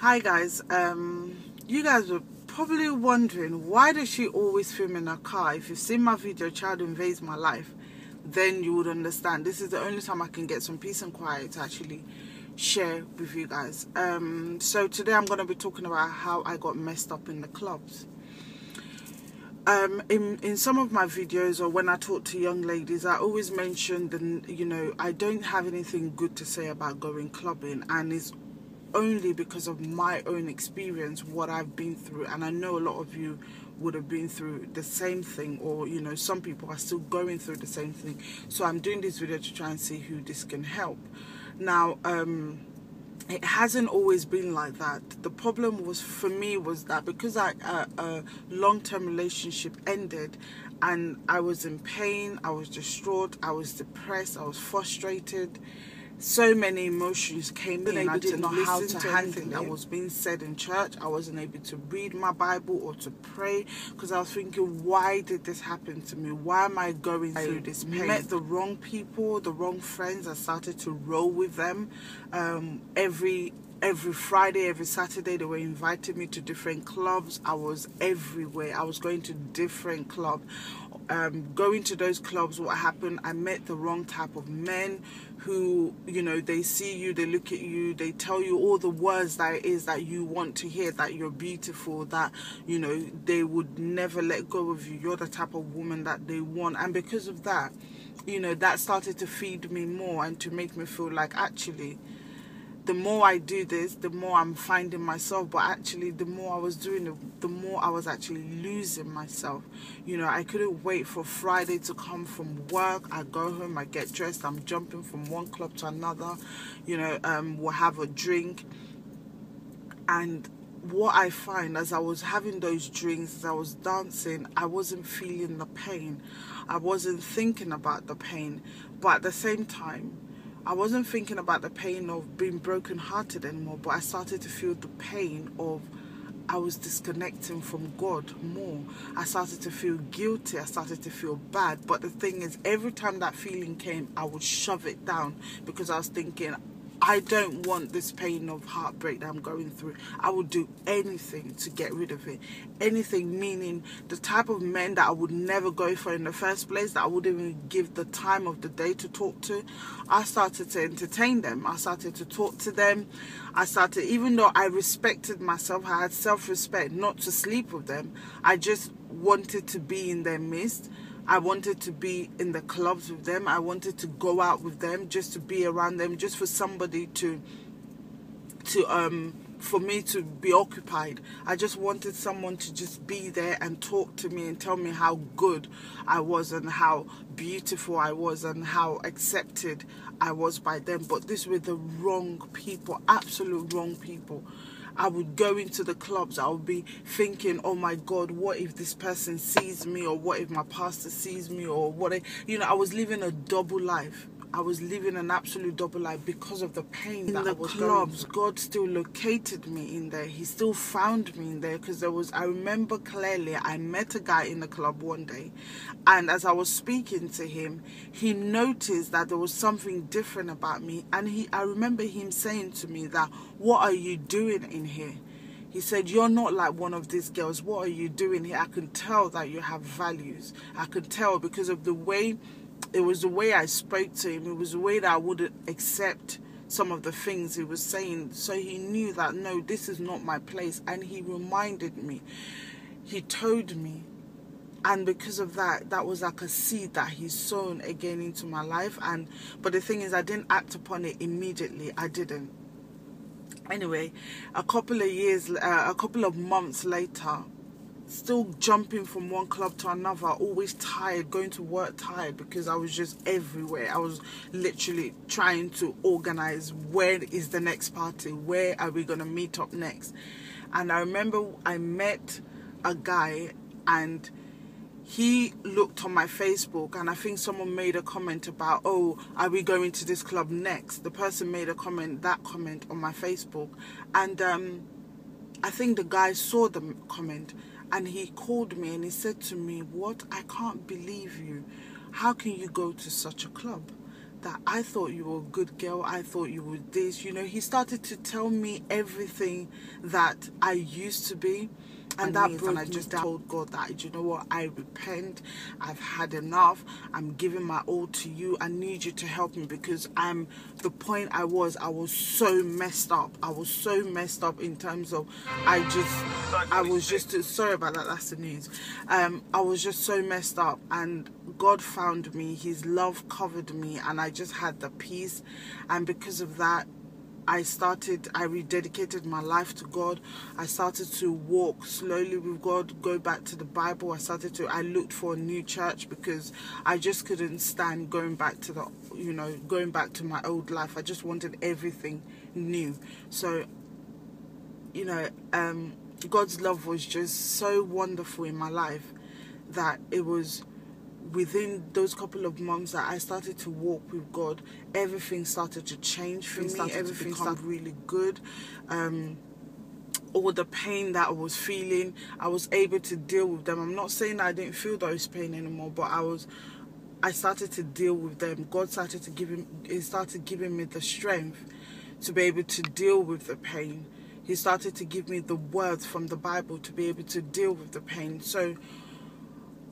Hi guys, you guys were probably wondering, why does she always film in her car? If you've seen my video Child Invades My Life, then you would understand. This is the only time I can get some peace and quiet to actually share with you guys. So today I'm going to be talking about how I got messed up in the clubs. In some of my videos, or when I talk to young ladies, I always mention that, I don't have anything good to say about going clubbing, and it's only because of my own experience, what I've been through. And I know a lot of you would have been through the same thing, or some people are still going through the same thing. So I'm doing this video to try and see who this can help. Now, it hasn't always been like that. The problem was, for me, was that because a long-term relationship ended and I was in pain, I was distraught, I was depressed, I was frustrated. So many emotions came in. I didn't know how to handle anything that was being said in church. I wasn't able to read my Bible or to pray, because I was thinking, why did this happen to me? Why am I going through this pain? I met the wrong people, the wrong friends. I started to roll with them. Every Friday, every Saturday, they were inviting me to different clubs. I was everywhere. I was going to different clubs. Going to those clubs, what happened, I met the wrong type of men who, they see you, they look at you, they tell you all the words that it is that you want to hear, that you're beautiful, that, they would never let go of you. You're the type of woman that they want. And because of that, that started to feed me more and to make me feel like, actually, the more I do this, the more I'm finding myself. But actually, the more I was doing it, the more I was actually losing myself. I couldn't wait for Friday to come from work. I go home, I get dressed, I'm jumping from one club to another. We'll have a drink. And what I find, as I was having those drinks, as I was dancing, I wasn't feeling the pain. I wasn't thinking about the pain. But at the same time, I wasn't thinking about the pain of being brokenhearted anymore, but I started to feel the pain of I was disconnecting from God more. I started to feel guilty. I started to feel bad. But the thing is, every time that feeling came, I would shove it down, because I was thinking, I don't want this pain of heartbreak that I'm going through. I would do anything to get rid of it. Anything, meaning the type of men that I would never go for in the first place, that I wouldn't even give the time of the day to talk to. I started to entertain them. I started to talk to them. I started, even though I respected myself, I had self-respect not to sleep with them. I just wanted to be in their midst. I wanted to be in the clubs with them. I wanted to go out with them, just to be around them, just for somebody for me to be occupied. I just wanted someone to just be there and talk to me and tell me how good I was and how beautiful I was and how accepted I was by them. But these were the wrong people, absolute wrong people. I would go into the clubs, I would be thinking, oh my God, what if this person sees me, or what if my pastor sees me, or what I was living a double life. I was living an absolute double life because of the pain that I was going through. God still located me in there. He still found me in there, because I remember clearly, I met a guy in the club one day, and as I was speaking to him, he noticed that there was something different about me. And I remember him saying to me that, what are you doing in here? He said, you're not like one of these girls. What are you doing here? I can tell that you have values. I could tell, because of the way, it was the way I spoke to him. It was the way that I wouldn't accept some of the things he was saying. So he knew that, no, this is not my place. And he reminded me. He told me. And because of that, that was like a seed that he's sown again into my life. But the thing is, I didn't act upon it immediately. I didn't. Anyway, a couple of months later, still jumping from one club to another, always tired, going to work tired, because I was just everywhere. I was literally trying to organize, where is the next party? Where are we going to meet up next? And I remember I met a guy, and he looked on my Facebook, and I think someone made a comment about, oh, are we going to this club next? The person made that comment on my Facebook. And I think the guy saw the comment, and he called me and he said to me, what? I can't believe you. How can you go to such a club? that I thought you were a good girl, I thought you were this, you know. He started to tell me everything that I used to be. And that broke me. I just told God that, you know what, I repent, I've had enough, I'm giving my all to you, I need you to help me, because the point I was so messed up. I was so messed up in terms of, I was just, sorry about that, that's the news. I was just so messed up, and God found me, his love covered me, and I just had the peace. And because of that, I rededicated my life to God. I started to walk slowly with God, go back to the Bible. I looked for a new church, because I just couldn't stand going back to going back to my old life. I just wanted everything new. So, you know, God's love was just so wonderful in my life that it was within those couple of months that I started to walk with God, everything started to change for me. Everything started really good. All the pain that I was feeling, I was able to deal with them. I'm not saying I didn't feel those pain anymore, but I started to deal with them. God started giving me the strength to be able to deal with the pain. He started to give me the words from the Bible to be able to deal with the pain. So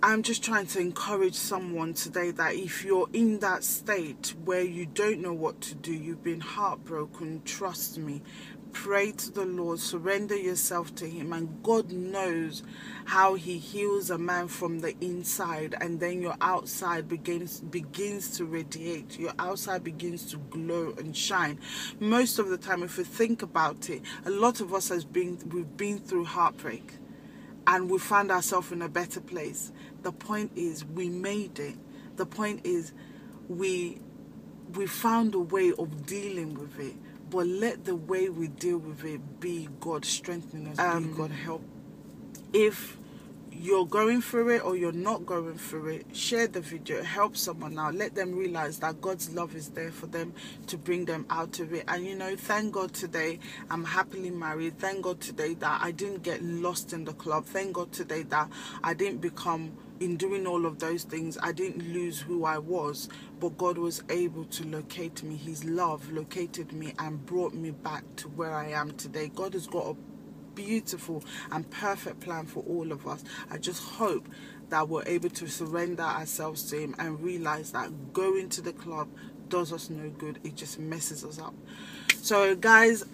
I'm just trying to encourage someone today that if you're in that state where you don't know what to do, you've been heartbroken, trust me, pray to the Lord, surrender yourself to him, and God knows how he heals a man from the inside, and then your outside begins to radiate, your outside begins to glow and shine. Most of the time, if you think about it, a lot of us we've been through heartbreak, and we found ourselves in a better place. The point is, we made it. The point is, we found a way of dealing with it. But let the way we deal with it be God strengthening us, be God help. If you're going through it or you're not going through it, share the video, help someone out, let them realize that God's love is there for them to bring them out of it. And you know, thank God today I'm happily married. Thank God today that I didn't get lost in the club. Thank God today that I didn't in doing all of those things, I didn't lose who I was, but God was able to locate me. His love located me and brought me back to where I am today. God has got a beautiful and perfect plan for all of us. I just hope that we're able to surrender ourselves to him and realize that going to the club does us no good. It just messes us up. So guys,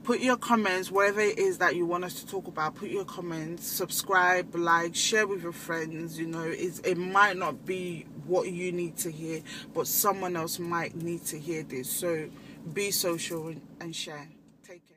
put your comments, whatever it is that you want us to talk about, put your comments, subscribe, like, share with your friends. You know, it might not be what you need to hear, but someone else might need to hear this. So be social and share. Take care.